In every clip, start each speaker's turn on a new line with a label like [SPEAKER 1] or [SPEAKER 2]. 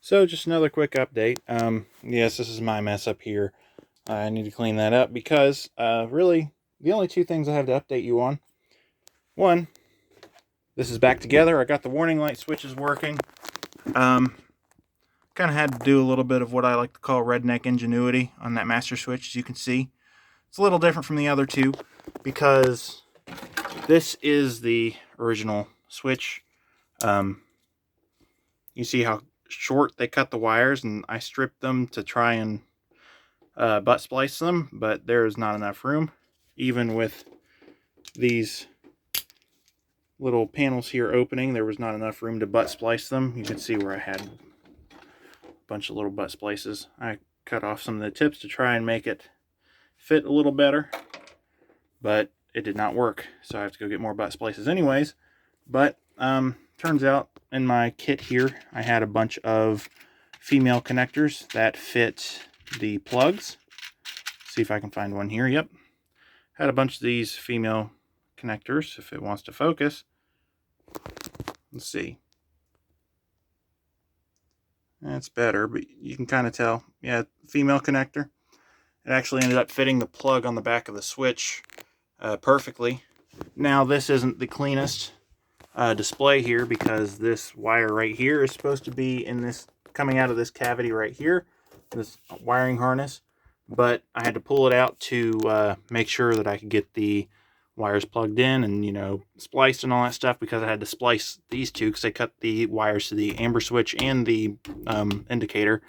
[SPEAKER 1] So just another quick update. Yes, this is my mess up here. I need to clean that up because really the only two things I have to update you on. One, this is back together. I got the warning light switches working. Kind of had to do a little bit of what I like to call redneck ingenuity on that master switch, as you can see. It's a little different from the other two because this is the original switch. You see how short they cut the wires, and I stripped them to try and butt splice them, but there is not enough room. Even with these little panels here opening, there was not enough room to butt splice them. You can see where I had a bunch of little butt splices. I cut off some of the tips to try and make it fit a little better, but it did not work, so I have to go get more butt splices anyways. But turns out in my kit here I had a bunch of female connectors that fit the plugs. See if I can find one here. Yep, had a bunch of these female connectors. If it wants to focus, let's see. That's better, but you can kind of tell. Yeah, female connector. It actually ended up fitting the plug on the back of the switch perfectly. Now this isn't the cleanest display here because this wire right here is supposed to be in this, coming out of this cavity right here, this wiring harness, but I had to pull it out to make sure that I could get the wires plugged in and, you know, spliced and all that stuff, because I had to splice these two because they cut the wires to the amber switch and the indicator.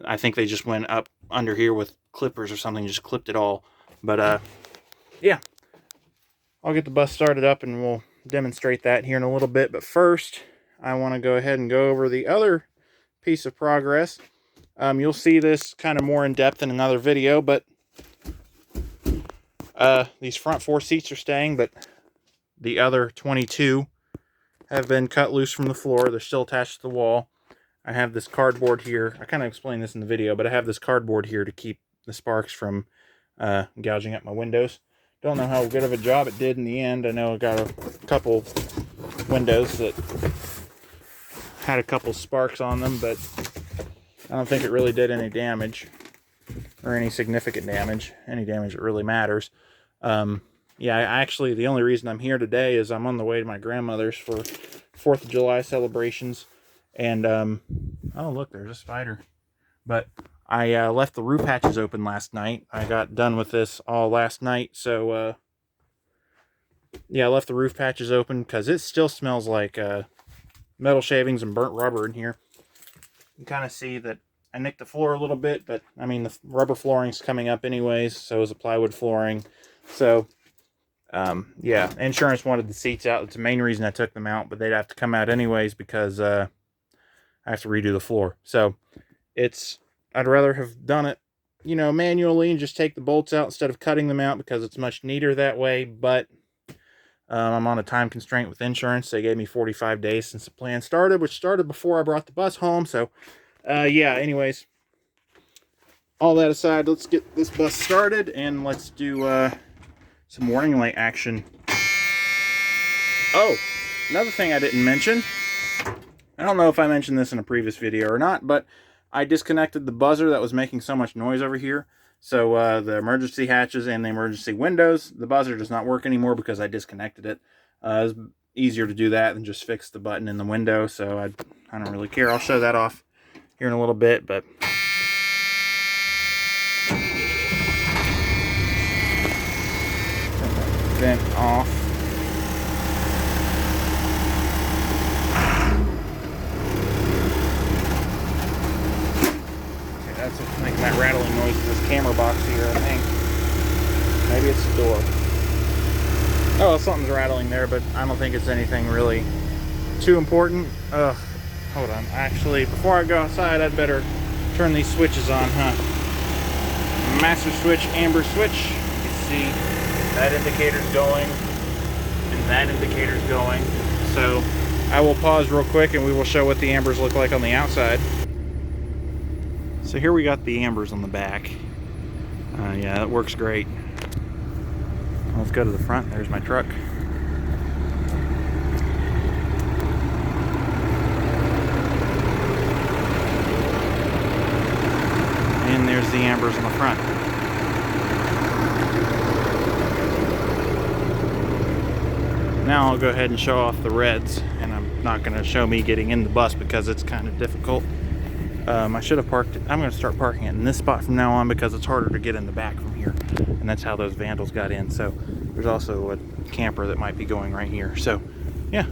[SPEAKER 1] I think they just went up under here with clippers or something, just clipped it all. But yeah, I'll get the bus started up and we'll demonstrate that here in a little bit. But first, I want to go ahead and go over the other piece of progress. You'll see this kind of more in depth in another video, but these front 4 seats are staying, but the other 22 have been cut loose from the floor. They're still attached to the wall. I have this cardboard here. I kind of explained this in the video, but I have this cardboard here to keep the sparks from gouging up my windows. Don't know how good of a job it did in the end. I know I got a couple windows that had a couple sparks on them, but I don't think it really did any damage, or any significant damage, any damage that really matters. Yeah, actually, the only reason I'm here today is I'm on the way to my grandmother's for 4th of July celebrations. And, oh, look, there's a spider. But I left the roof hatches open last night. I got done with this all last night. So, yeah, I left the roof patches open because it still smells like metal shavings and burnt rubber in here. You can kind of see that I nicked the floor a little bit, but, I mean, the rubber flooring's coming up anyways. So is the plywood flooring. So, yeah, insurance wanted the seats out. That's the main reason I took them out, but they'd have to come out anyways because I have to redo the floor. So I'd rather have done it, you know, manually and just take the bolts out instead of cutting them out, because it's much neater that way. But I'm on a time constraint with insurance. They gave me 45 days since the plan started, which started before I brought the bus home. So yeah, anyways, all that aside, let's get this bus started and let's do some warning light action. Oh, another thing I didn't mention. I don't know if I mentioned this in a previous video or not, but I disconnected the buzzer that was making so much noise over here. So the emergency hatches and the emergency windows, the buzzer does not work anymore because I disconnected it. It's easier to do that than just fix the button in the window, so I don't really care. I'll show that off here in a little bit, but turn that vent off. That's what's making that rattling noise in this camera box here, I think. Maybe it's the door. Oh, something's rattling there, but I don't think it's anything really too important. Ugh, hold on. Actually, before I go outside, I'd better turn these switches on, huh? Master switch, amber switch. You can see that indicator's going, and that indicator's going. So I will pause real quick, and we will show what the ambers look like on the outside. So here we got the ambers on the back. Yeah, that works great. Let's go to the front. There's my truck. then there's the ambers on the front. Now I'll go ahead and show off the reds, and I'm not going to show me getting in the bus because it's kind of difficult. I should have parked it. I'm going to start parking it in this spot from now on because it's harder to get in the back from here, and that's how those vandals got in. So there's also a camper that might be going right here. So yeah,